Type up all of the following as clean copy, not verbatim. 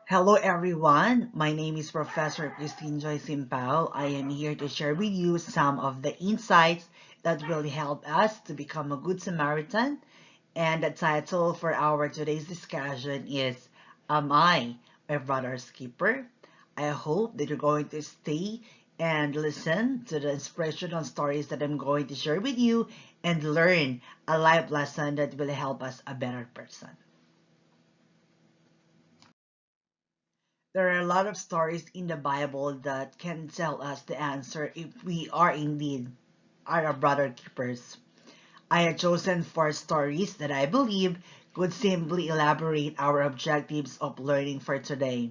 Hello everyone, my name is Professor Christine Joy Simpao. I am here to share with you some of the insights that will help us to become a good Samaritan. And the title for our today's discussion is Am I my brother's keeper? I hope that you're going to stay and listen to the inspirational stories that I'm going to share with you and learn a life lesson that will help us a better person. There are a lot of stories in the Bible that can tell us the answer if we are indeed are our brother keepers. I have chosen four stories that I believe could simply elaborate our objectives of learning for today.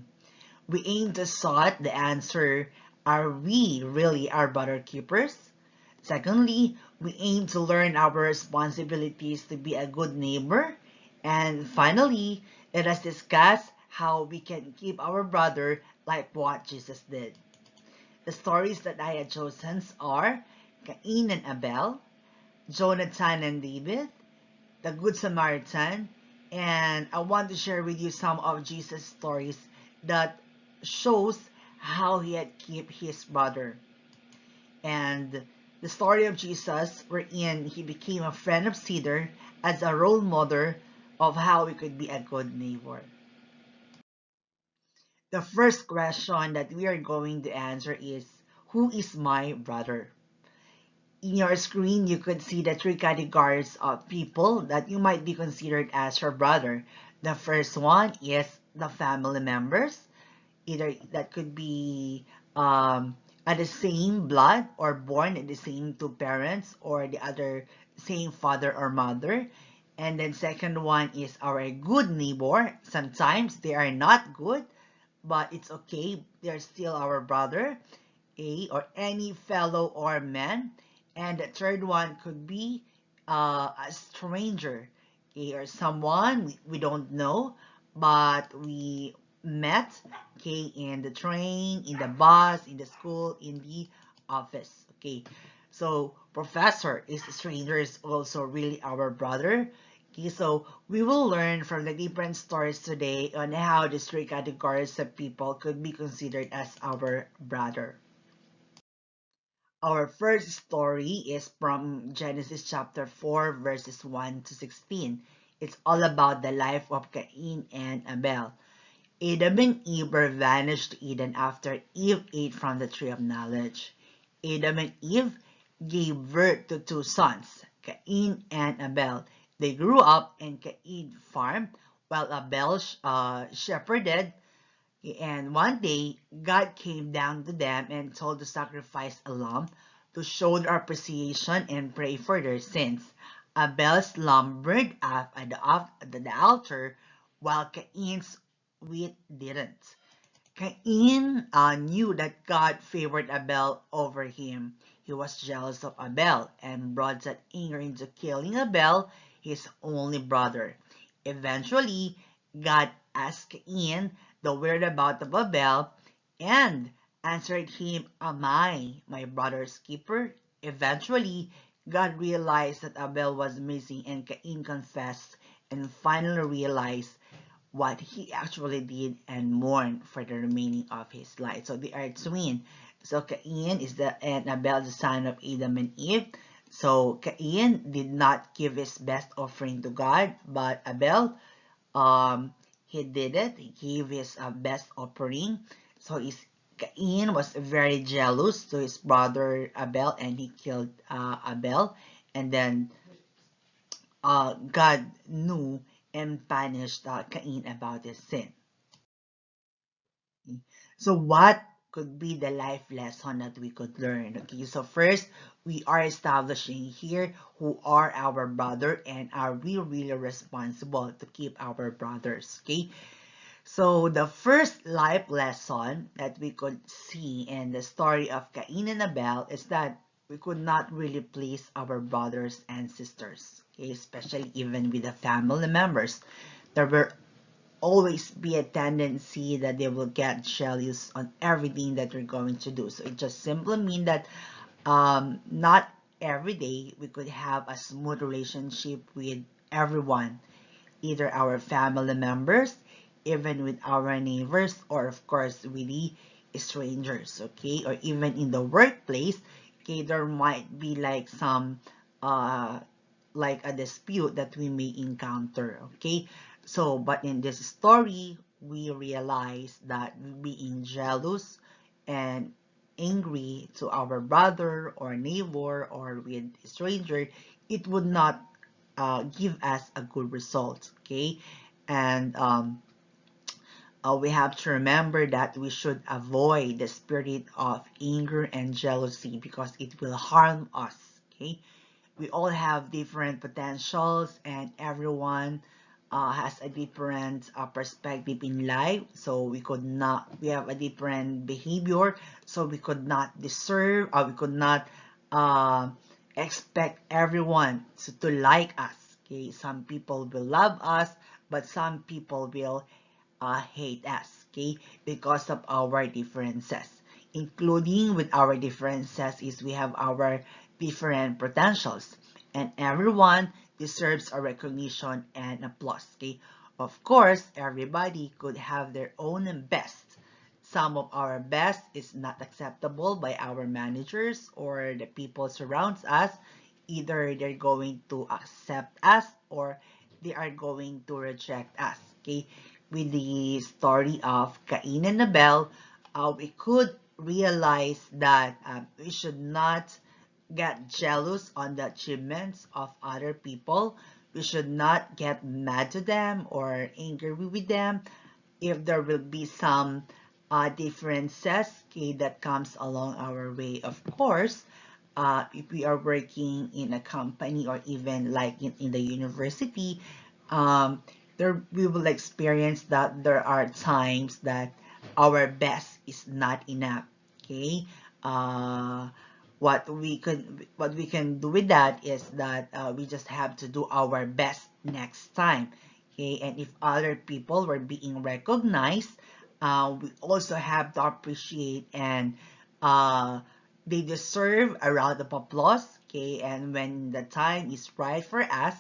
We aim to sort the answer, are we really our brother keepers? Secondly, we aim to learn our responsibilities to be a good neighbor. And finally, let us discuss how we can keep our brother like what Jesus did. The stories that I had chosen are Cain and Abel, Jonathan and David, the Good Samaritan, and I want to share with you some of Jesus' stories that shows how he had kept his brother. And the story of Jesus, wherein he became a friend of Cedar as a role model of how we could be a good neighbor. The first question that we are going to answer is, who is my brother? In your screen, you could see the three categories of people that you might be considered as your brother. The first one is the family members. Either that could be at the same blood or born at the same two parents or the other same father or mother. And then second one is our good neighbor. Sometimes they are not good, but it's okay. They're still our brother, or any fellow or man. And the third one could be a stranger, or someone we don't know, but we met, in the train, in the bus, in the school, in the office. So professor is stranger is also really our brother. So we will learn from the different stories today on how these three categories of people could be considered as our brother. Our first story is from Genesis chapter 4, verses 1 to 16. It's all about the life of Cain and Abel. Adam and Eve were vanished to Eden after Eve ate from the tree of knowledge. Adam and Eve gave birth to two sons, Cain and Abel. They grew up and Cain farmed while Abel shepherded. And one day, God came down to them and told to sacrifice a lamb to show their appreciation and pray for their sins. Abel's lamb burned up at the altar, while Cain's wheat didn't. Cain knew that God favored Abel over him. He was jealous of Abel and brought that anger into killing Abel, his only brother. Eventually, God asked Cain the whereabouts of Abel and answered him, Am I my brother's keeper? Eventually, God realized that Abel was missing and Cain confessed and finally realized what he actually did and mourned for the remaining of his life. So they are twin. So Cain is and Abel the son of Adam and Eve. So Cain did not give his best offering to God, but Abel, he did it. He gave his best offering. So Cain was very jealous to his brother Abel, and he killed Abel. And then God knew and punished Cain about his sin. So what could be the life lesson that we could learn? So first, we are establishing here who are our brother and are we really responsible to keep our brothers. So the first life lesson that we could see in the story of Cain and Abel is that we could not really please our brothers and sisters, especially even with the family members. There were always be a tendency that they will get jealous on everything that we're going to do. So it just simply means that not every day we could have a smooth relationship with everyone, either our family members, even with our neighbors, or of course with the strangers, okay, or even in the workplace. Okay, there might be like some like a dispute that we may encounter, okay. So but in this story we realize that being jealous and angry to our brother or neighbor or with a stranger, it would not give us a good result, okay. And we have to remember that we should avoid the spirit of anger and jealousy because it will harm us, okay. We all have different potentials and everyone has a different perspective in life, so we have a different behavior, so we could not deserve, or we could not uh, expect everyone to like us, okay. Some people will love us, but some people will hate us, okay, because of our differences. Including with our differences is we have our different potentials, and everyone deserves a recognition and applause, okay. Of course, everybody could have their own best. Some of our best is not acceptable by our managers or the people surrounds us. Either they're going to accept us or they are going to reject us, okay. With the story of Cain and Abel, we could realize that we should not get jealous on the achievements of other people. We should not get mad to them or angry with them if there will be some differences, okay, that comes along our way. Of course, if we are working in a company or even like in the university, there we will experience that there are times that our best is not enough, okay. uh, what we can do with that is that we just have to do our best next time, okay. And if other people were being recognized, we also have to appreciate, and uh, they deserve a round of applause, okay. And when the time is right for us,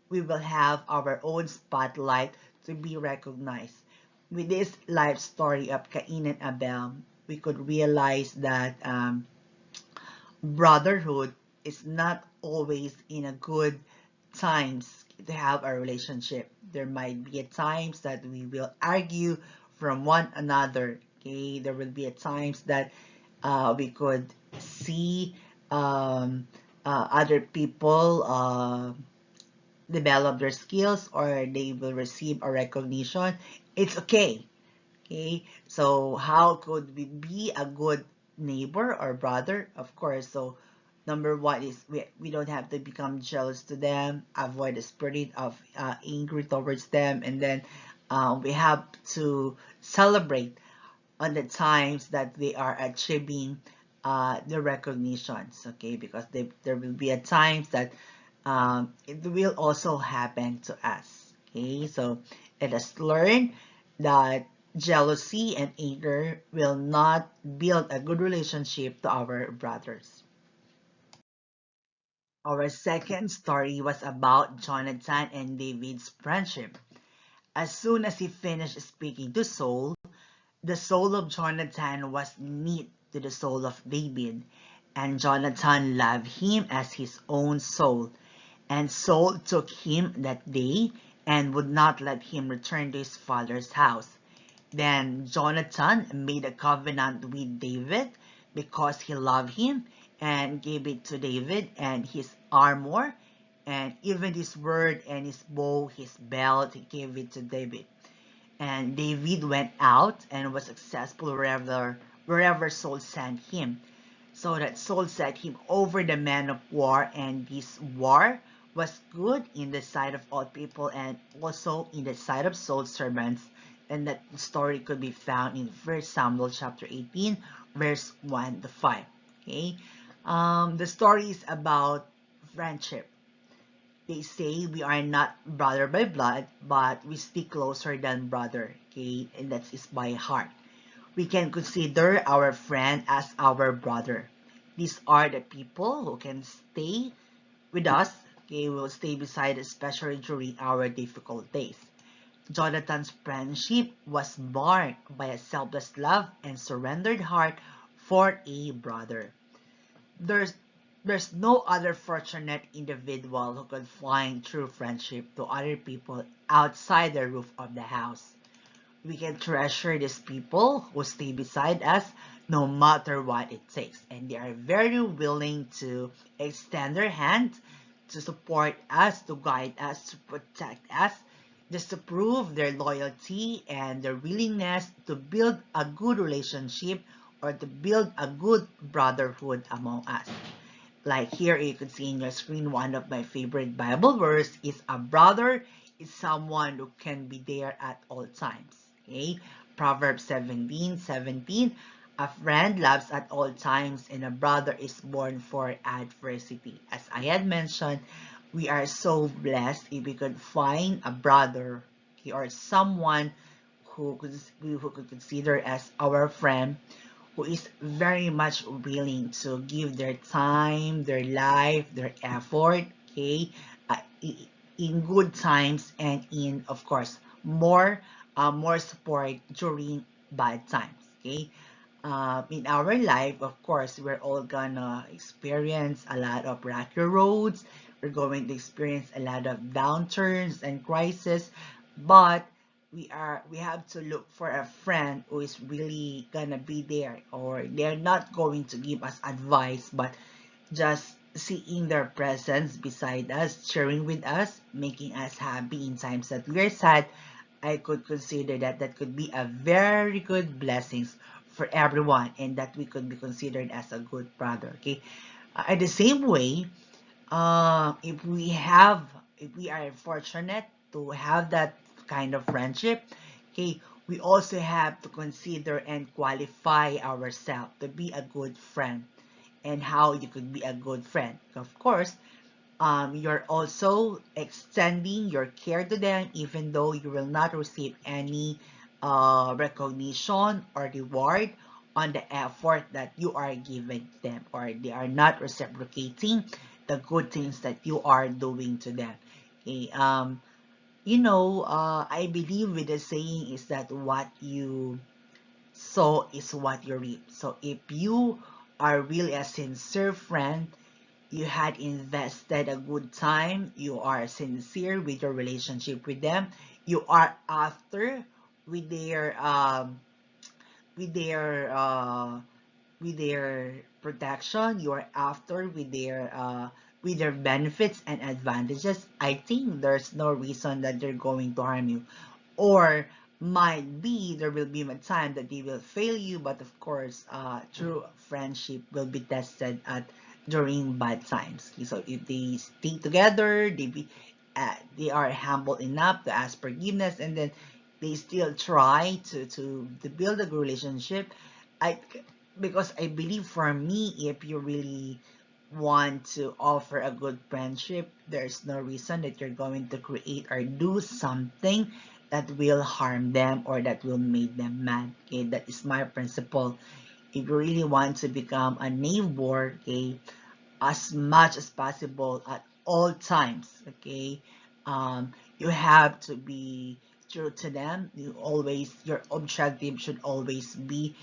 we will have our own spotlight to be recognized. With this life story of Cain and Abel, we could realize that brotherhood is not always in a good times to have a relationship. There might be at times that we will argue from one another. Okay, there will be at times that we could see other people develop their skills or they will receive a recognition. It's okay. Okay, so how could we be a good neighbor or brother? Of course, so number one is we don't have to become jealous to them, avoid the spirit of anger towards them, and then we have to celebrate on the times that they are achieving the recognitions, okay, because there will be a times that it will also happen to us, okay. So let us learn that jealousy and anger will not build a good relationship to our brothers. Our second story was about Jonathan and David's friendship. As soon as he finished speaking to Saul, the soul of Jonathan was knit to the soul of David, and Jonathan loved him as his own soul. And Saul took him that day and would not let him return to his father's house. Then Jonathan made a covenant with David because he loved him and gave it to David and his armor and even his sword and his bow, his belt, he gave it to David. And David went out and was successful wherever Saul sent him. So that Saul set him over the men of war, and this war was good in the sight of all people and also in the sight of Saul's servants. And that story could be found in 1 Samuel chapter 18, verse 1 to 5. Okay, the story is about friendship. They say we are not brother by blood, but we stick closer than brother, okay? And that is by heart. We can consider our friend as our brother. These are the people who can stay with us, okay? Will stay beside us, especially during our difficult days. Jonathan's friendship was marked by a selfless love and surrendered heart for a brother. There's there's no other fortunate individual who could find true friendship to other people outside the roof of the house. We can treasure these people who stay beside us no matter what it takes, and they are very willing to extend their hand to support us, to guide us, to protect us, just to prove their loyalty and their willingness to build a good relationship or to build a good brotherhood among us. Like here you can see in your screen, one of my favorite Bible verse is a brother is someone who can be there at all times. Okay, Proverbs 17:17. A friend loves at all times, and a brother is born for adversity. As I had mentioned, we are so blessed if we could find a brother, okay, or someone who could consider as our friend, who is very much willing to give their time, their life, their effort, okay, in good times and in, of course, more support during bad times, okay. In our life, of course, we're all gonna experience a lot of rocky roads. We're going to experience a lot of downturns and crises, but we have to look for a friend who is really gonna be there, or they're not going to give us advice, but just seeing their presence beside us, cheering with us, making us happy in times that we're sad. I could consider that that could be a very good blessings for everyone, and that we could be considered as a good brother, okay. In the same way, if we are fortunate to have that kind of friendship, okay, we also have to consider and qualify ourselves to be a good friend. And how you could be a good friend, of course, you're also extending your care to them even though you will not receive any recognition or reward on the effort that you are giving them, or they are not reciprocating the good things that you are doing to them. Okay, I believe with the saying is that what you sow is what you reap. So if you are really a sincere friend, you had invested a good time, you are sincere with your relationship with them, you are after with their with their uh with their protection, you are after with their benefits and advantages, I think there's no reason that they're going to harm you. Or might be there will be a time that they will fail you, but of course, true friendship will be tested at during bad times. Okay, so if they stay together, they are humble enough to ask forgiveness, and then they still try to build a good relationship. I Because I believe for me, if you really want to offer a good friendship, there's no reason that you're going to create or do something that will harm them or that will make them mad. Okay, that is my principle. If you really want to become a neighbor, okay, as much as possible at all times, okay, you have to be true to them. Your objective should always be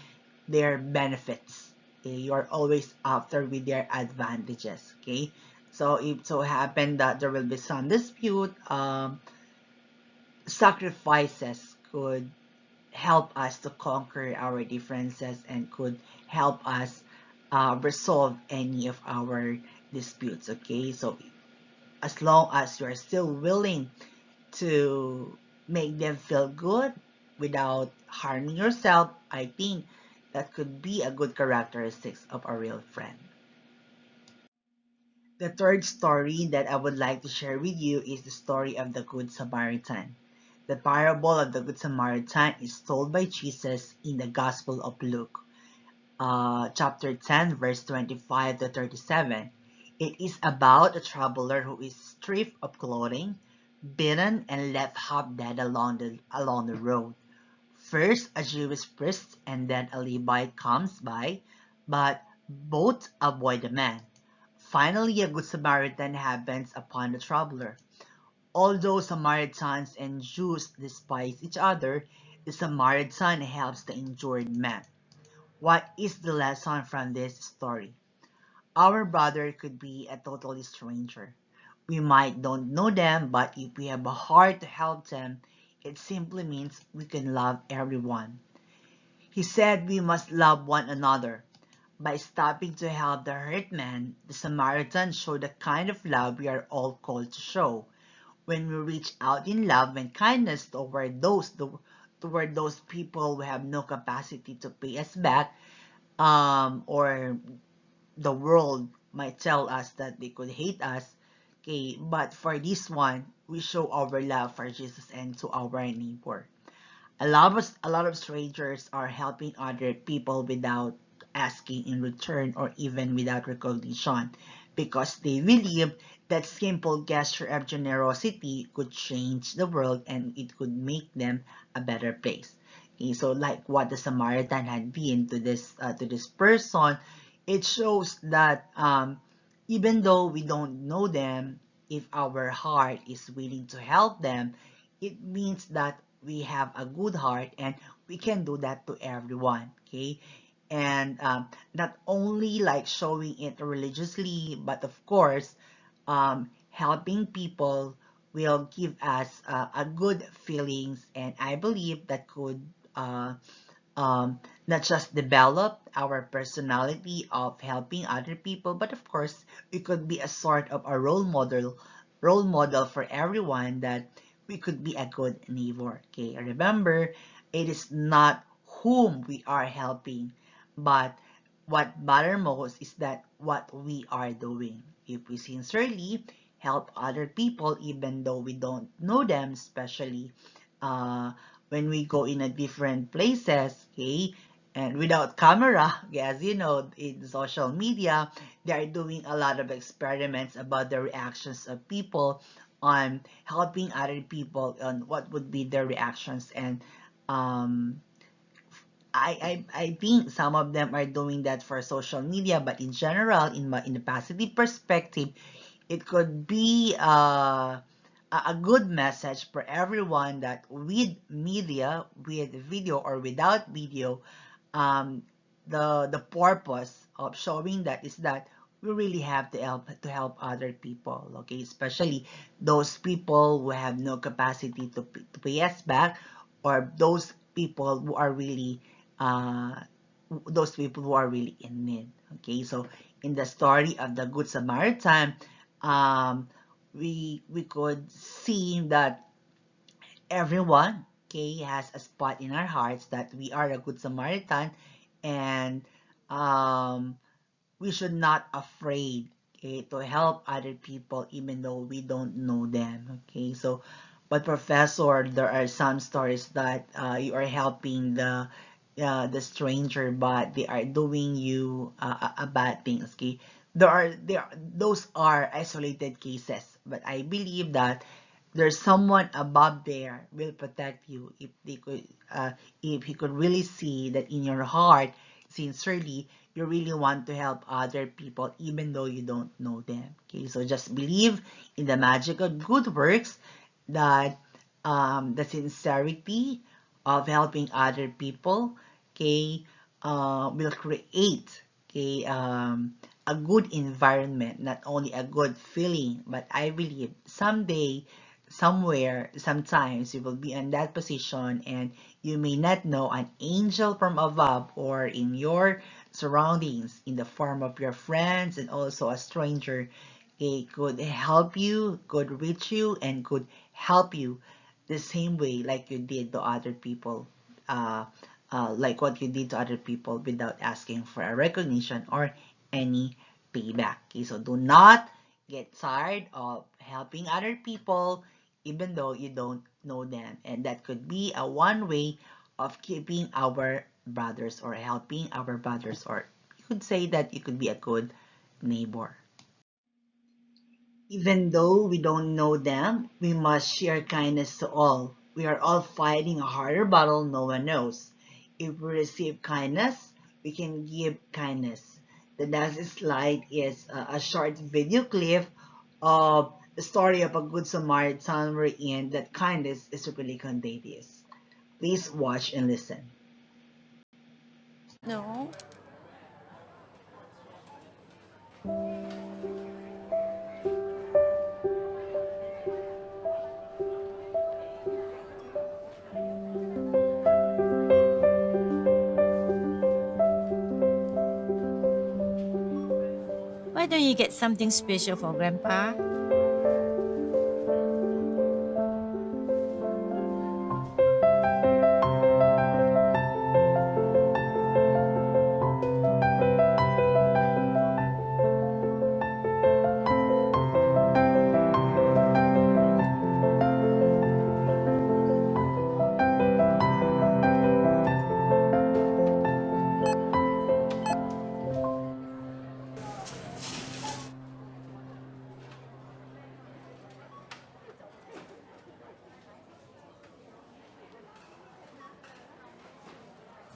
their benefits. Okay? You're always after with their advantages. Okay, so if so happen that there will be some dispute, sacrifices could help us to conquer our differences and could help us resolve any of our disputes. Okay, so as long as you're still willing to make them feel good without harming yourself, I think that could be a good characteristics of a real friend. The third story that I would like to share with you is the story of the Good Samaritan. The parable of the Good Samaritan is told by Jesus in the Gospel of Luke, chapter 10, verse 25 to 37. It is about a traveler who is stripped of clothing, beaten, and left half dead along the road. First, a Jewish priest and then a Levite comes by, but both avoid the man. Finally, a good Samaritan happens upon the traveler. Although Samaritans and Jews despise each other, the Samaritan helps the injured man. What is the lesson from this story? Our brother could be a totally stranger. We might don't know them, but if we have a heart to help them, it simply means we can love everyone. He said we must love one another. By stopping to help the hurt man, the Samaritan showed the kind of love we are all called to show. When we reach out in love and kindness toward those people who have no capacity to pay us back, or the world might tell us that they could hate us. Okay, but for this one, we show our love for Jesus and to our neighbor. A lot of strangers are helping other people without asking in return or even without recognition because they believe that simple gesture of generosity could change the world and it could make them a better place. Okay, so like what the Samaritan had been to this person, it shows that even though we don't know them, if our heart is willing to help them, it means that we have a good heart and we can do that to everyone. Okay, and not only like showing it religiously, but of course helping people will give us a good feelings, and I believe that could uh, not just develop our personality of helping other people, but of course we could be a sort of a role model for everyone, that we could be a good neighbor. Okay, remember, it is not whom we are helping, but what matters most is that what we are doing. If we sincerely help other people, even though we don't know them, especially uh, when we go in a different places, okay, and without camera, okay, as you know, in social media, they are doing a lot of experiments about the reactions of people on helping other people on what would be their reactions. And um, I think some of them are doing that for social media, but in general, in the positive perspective, it could be a good message for everyone that with media, with video or without video, um, the purpose of showing that is that we really have to help other people, okay, especially those people who have no capacity to pay us back, or uh, those people who are really in need. Okay, so in the story of the Good Samaritan, um, we could see that everyone, okay, has a spot in our hearts that we are a good Samaritan, and um, we should not afraid, okay, to help other people even though we don't know them. Okay, so but professor, there are some stories that you are helping the stranger, but they are doing you a bad things. Okay, those are isolated cases, but I believe that there's someone above there will protect you if he could really see that in your heart sincerely you really want to help other people even though you don't know them. Okay, so just believe in the magic of good works, that the sincerity of helping other people, okay, will create, okay, a good environment, not only a good feeling, but I believe someday, somewhere, sometimes you will be in that position and you may not know an angel from above or in your surroundings in the form of your friends and also a stranger, it could help you, could reach you, and could help you the same way like you did to other people, uh, like what you did to other people without asking for a recognition or any payback. Okay, so do not get tired of helping other people even though you don't know them. And that could be a one way of keeping our brothers or helping our brothers, or you could say that you could be a good neighbor. Even though we don't know them, we must share kindness to all. We are all fighting a harder battle no one knows. If we receive kindness, we can give kindness. The next slide is a short video clip of a story of a good Samaritan wherein that kindness is really contagious. Please watch and listen. No. Why don't you get something special for Grandpa?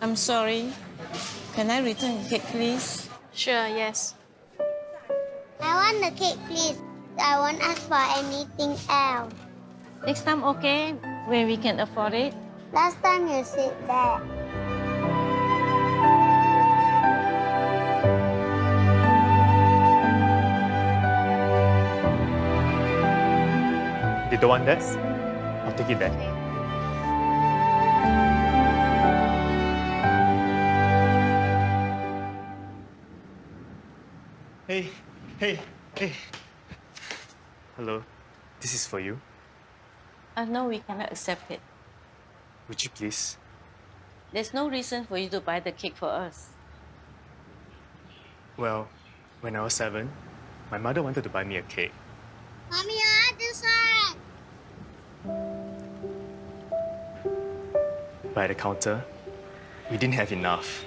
I'm sorry. Can I return the cake, please? Sure, yes. I want the cake, please. I won't ask for anything else. Next time, okay? When we can afford it? Last time you said that. You don't want this? I'll take it back. Hey, hey. Hello, this is for you. No, we cannot accept it. Would you please? There's no reason for you to buy the cake for us. Well, when I was 7, my mother wanted to buy me a cake. Mommy, I want this one. But at the counter, we didn't have enough.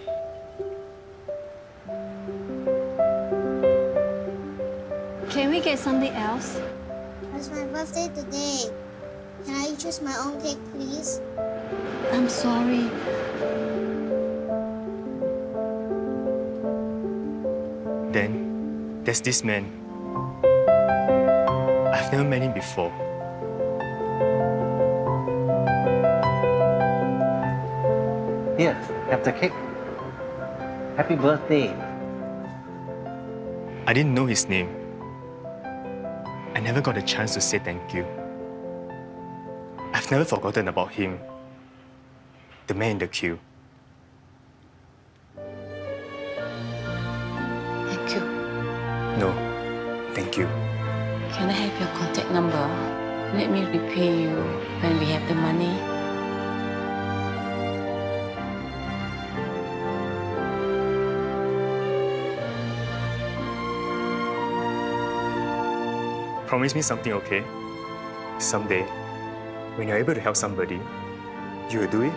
Can we get something else? It's my birthday today. Can I choose my own cake, please? I'm sorry. Then, there's this man. I've never met him before. Here, have the cake. Happy birthday. I didn't know his name. I never got a chance to say thank you. I've never forgotten about him. The man in the queue. Thank you. No, thank you. Can I have your contact number? Let me repay you when we have the money. Promise me something, okay? Someday, when you're able to help somebody, you will do it?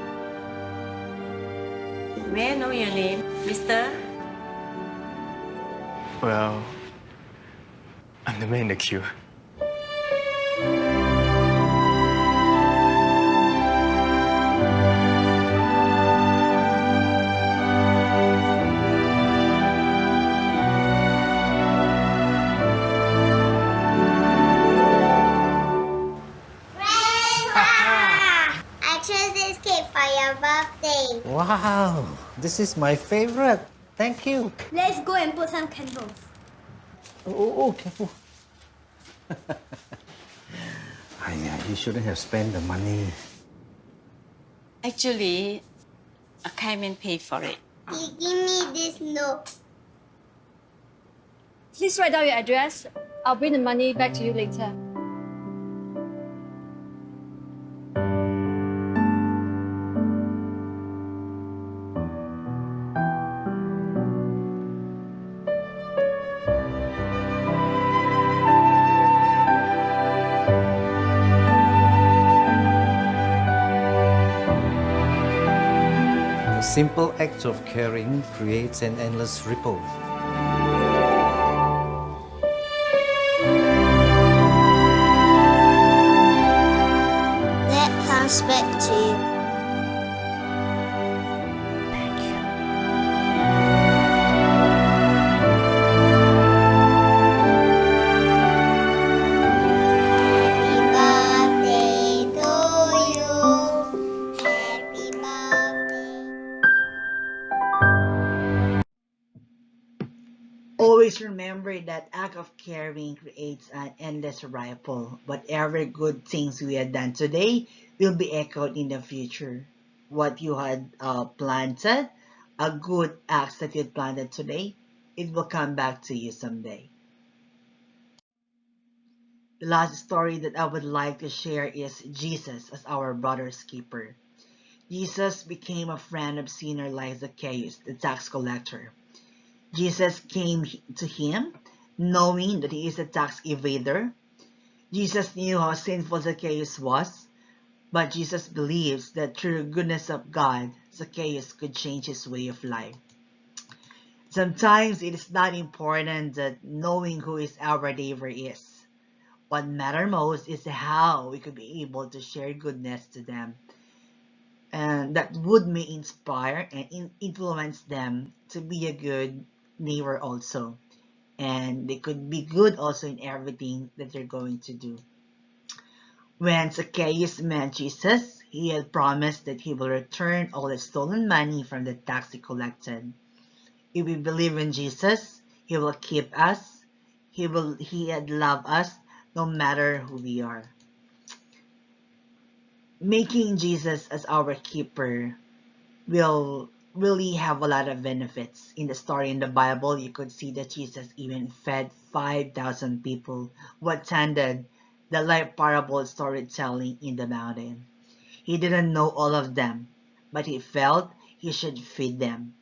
May I know your name, mister? Well, I'm the man in the queue. I chose this cake for your birthday. Wow, this is my favorite. Thank you. Let's go and put some candles. Oh, careful. You shouldn't have spent the money. Actually, a Kaiman paid for it. He give me this note. Please write down your address. I'll bring the money back to you later. A simple act of caring creates an endless ripple. That comes back to you. Thank you. Always remember that act of caring creates an endless ripple. Whatever good things we had done today will be echoed in the future. What you had planted, a good act that you had planted today, it will come back to you someday. The last story that I would like to share is Jesus as our brother's keeper. Jesus became a friend of sinner like Zacchaeus, the tax collector. Jesus came to him knowing that he is a tax evader. Jesus knew how sinful Zacchaeus was, but Jesus believes that through the goodness of God, Zacchaeus could change his way of life. Sometimes it is not important that knowing who is our neighbor is. What matters most is how we could be able to share goodness to them, and that would may inspire and influence them to be a good neighbor also. And they could be good also in everything that they're going to do. When Zacchaeus met Jesus, he had promised that he will return all the stolen money from the tax he collected. If we believe in Jesus, he will keep us. He had loved us no matter who we are. Making Jesus as our keeper will really have a lot of benefits. In the story in the Bible, you could see that Jesus even fed 5,000 people who attended the life parable storytelling in the mountain. He didn't know all of them, but he felt he should feed them.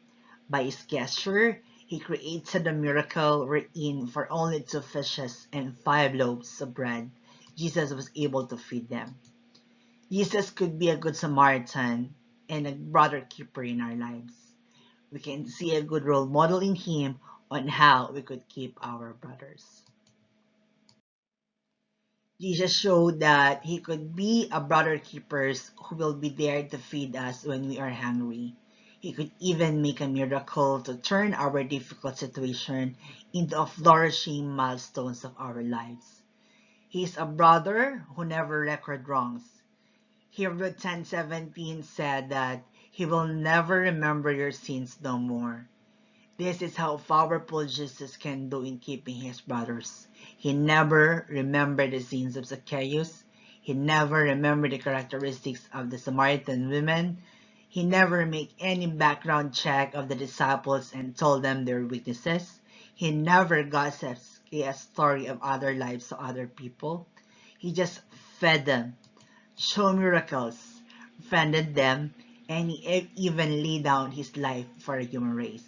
By his gesture, he created a miracle wherein for only 2 fishes and 5 loaves of bread, Jesus was able to feed them. Jesus could be a good Samaritan and a brother keeper in our lives. We can see a good role model in him on how we could keep our brothers. Jesus showed that he could be a brother keeper who will be there to feed us when we are hungry. He could even make a miracle to turn our difficult situation into a flourishing milestones of our lives. He is a brother who never record wrongs. Hebrews 10:17 said that he will never remember your sins no more. This is how powerful Jesus can do in keeping his brothers. He never remembered the sins of Zacchaeus. He never remembered the characteristics of the Samaritan women. He never made any background check of the disciples and told them their weaknesses. He never gossips a story of other lives to other people. He just fed them, showed miracles, friended them, and he even laid down his life for the human race.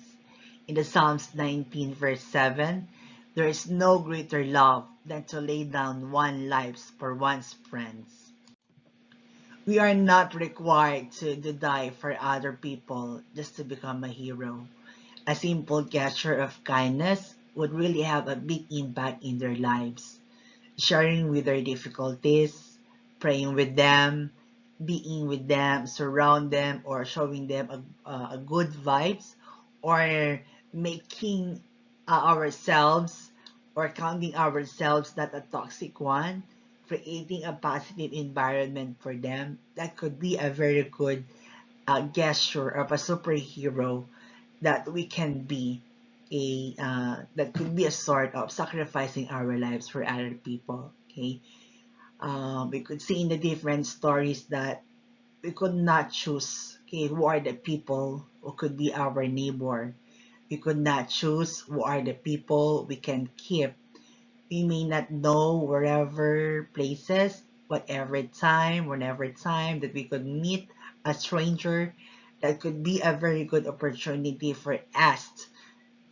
In the Psalms 19 verse 7, there is no greater love than to lay down one's life for one's friends. We are not required to die for other people just to become a hero. A simple gesture of kindness would really have a big impact in their lives. Sharing with their difficulties, praying with them, being with them, surround them, or showing them a good vibes, or making ourselves or counting ourselves not a toxic one, creating a positive environment for them, that could be a very good gesture of a superhero that we can be that could be a sort of sacrificing our lives for other people. Okay, we could see in the different stories that we could not choose, okay, who are the people who could be our neighbor. We could not choose who are the people we can keep. We may not know wherever places, whatever time, whenever time that we could meet a stranger, that could be a very good opportunity for us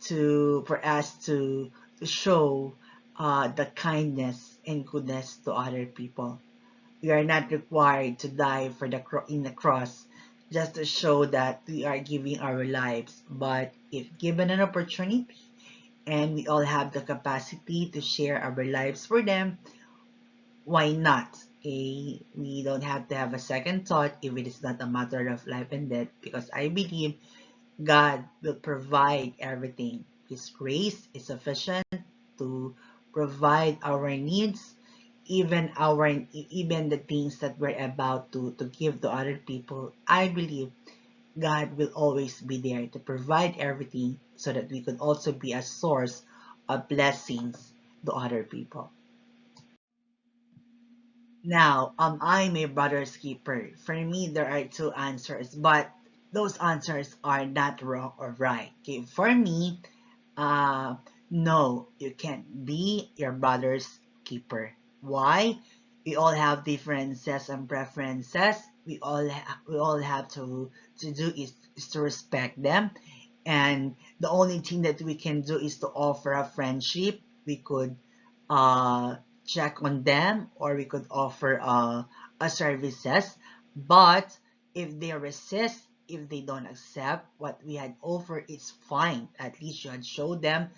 to show the kindness and goodness to other people. We are not required to die for in the cross just to show that we are giving our lives. But if given an opportunity and we all have the capacity to share our lives for them, why not? Okay? We don't have to have a second thought if it is not a matter of life and death, because I believe God will provide everything. His grace is sufficient to provide our needs, even the things that we're about to give to other people. I believe God will always be there to provide everything so that we could also be a source blessings to other people. Now, am I my brother's keeper? For me, there are two answers, but those answers are not wrong or right. Okay, for me, uh, no, you can't be your brother's keeper. Why? We all have differences and preferences. We all have to do is to respect them, and the only thing that we can do is to offer a friendship. We could uh check on them, or we could offer a services. But if they resist, if they don't accept what we had offered, it's fine. At least you had showed them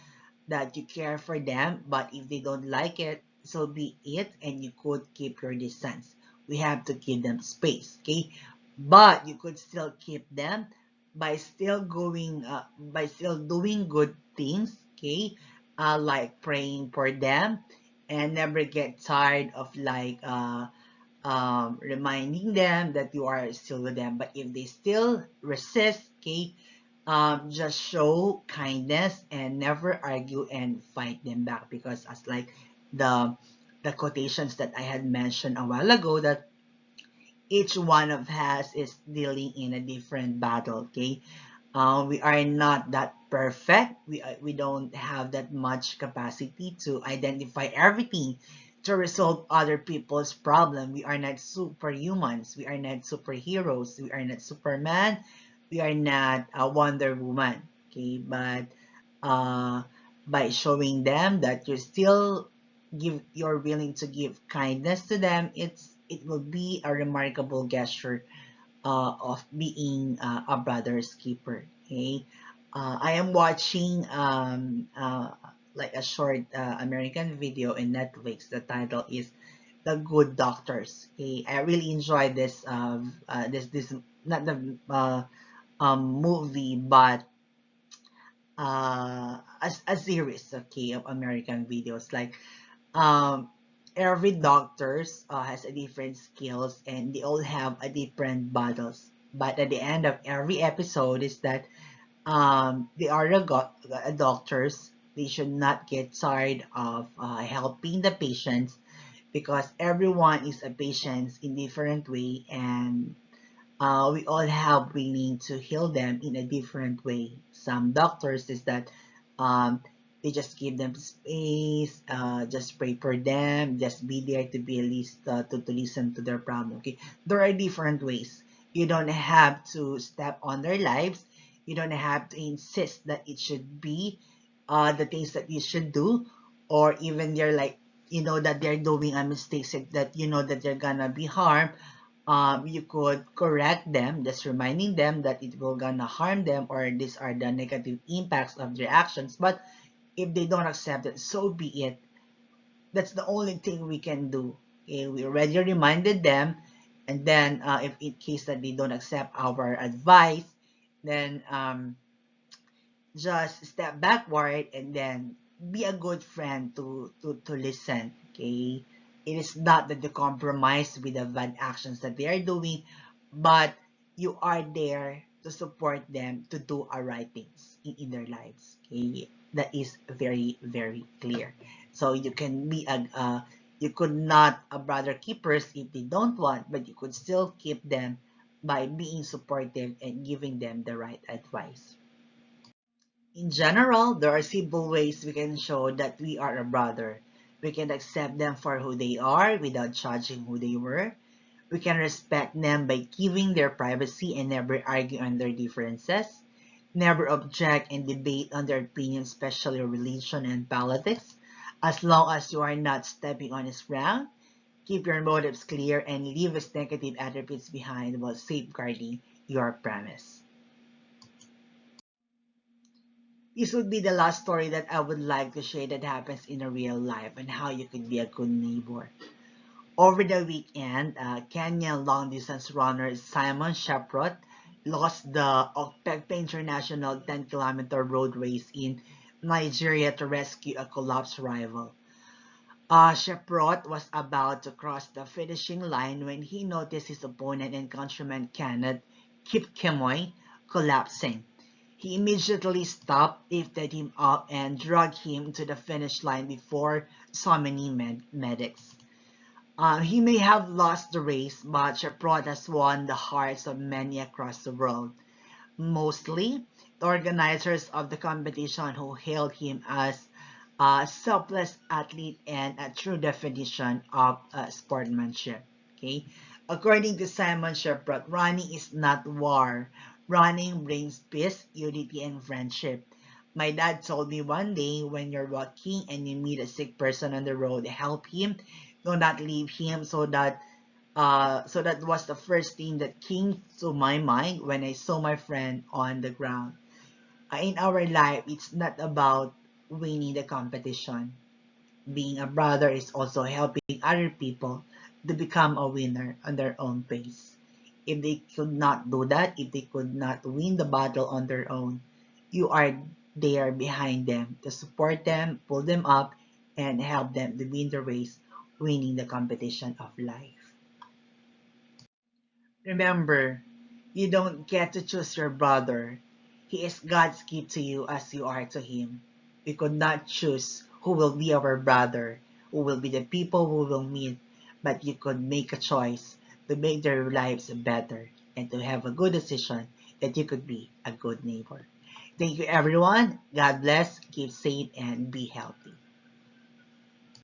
that you care for them. But if they don't like it, so be it, and you could keep your distance. We have to give them space, okay? But you could still keep them by still doing good things, okay? Like praying for them, and never get tired of like reminding them that you are still with them. But if they still resist, okay, just show kindness and never argue and fight them back, because as like the the quotations that I had mentioned a while ago, that each one of us is dealing in a different battle, okay? We are not that perfect. We don't have that much capacity to identify everything to resolve other people's problem. We are not superhumans. We are not superheroes. We are not Superman. We are not a Wonder Woman. Okay, but uh, by showing them that you're willing to give kindness to them, it will be a remarkable gesture of being a brother's keeper. Okay, I am watching like a short American video in Netflix. The title is "The Good Doctors." Okay, I really enjoy this not the movie, but a series, okay, of American videos. Like um every doctors has a different skills, and they all have a different battles. But at the end of every episode is that they are a doctors. They should not get tired of helping the patients, because everyone is a patient in different way, and we all have willing to heal them in a different way. Some doctors is that um, they just give them space, just pray for them, just be there to be at least to listen to their problem. Okay, there are different ways. You don't have to step on their lives. You don't have to insist that it should be the things that you should do, or even they're like, you know that they're doing a mistake, so that you know that they're gonna be harmed. You could correct them, just reminding them that it will gonna harm them, or these are the negative impacts of their actions. But if they don't accept it, so be it. That's the only thing we can do. Okay, we already reminded them, and then if in case that they don't accept our advice, then just step backward, and then be a good friend to listen. Okay, it is not that you compromise with the bad actions that they are doing, but you are there to support them to do a right things in their lives. Okay, that is very very clear. So you can be you could not a brother keepers if they don't want, but you could still keep them by being supportive and giving them the right advice. In general, there are simple ways we can show that we are a brother. We can accept them for who they are without judging who they were. We can respect them by giving their privacy and never argue on their differences. Never object and debate on their opinions, especially religion and politics. As long as you are not stepping on his ground, keep your motives clear and leave his negative attributes behind while safeguarding your promise. This would be the last story that I would like to share that happens in a real life, and how you could be a good neighbor. Over the weekend, Kenyan long-distance runner Simon Sheprot lost the Okpekpe International 10-kilometer road race in Nigeria to rescue a collapsed rival. Sheprot was about to cross the finishing line when he noticed his opponent and countryman Kenneth Kipkemoy collapsing. He immediately stopped, lifted him up, and dragged him to the finish line before so many medics. He may have lost the race, but Shaprot has won the hearts of many across the world. Mostly, the organizers of the competition who hailed him as a selfless athlete and a true definition of sportsmanship. Okay, according to Simon Shepard, running is not war. Running brings peace, unity, and friendship. My dad told me one day, when you're walking and you meet a sick person on the road, help him. Do not leave him. So that was the first thing that came to my mind when I saw my friend on the ground. In our life, it's not about winning the competition. Being a brother is also helping other people to become a winner on their own pace. If they could not do that, if they could not win the battle on their own, you are there behind them to support them, pull them up, and help them to win the race, winning the competition of life. Remember, you don't get to choose your brother. He is God's gift to you as you are to him. We could not choose who will be our brother, who will be the people who will meet, but you could make a choice to make their lives better and to have a good decision that you could be a good neighbor. Thank you everyone. God bless, keep safe, and be healthy.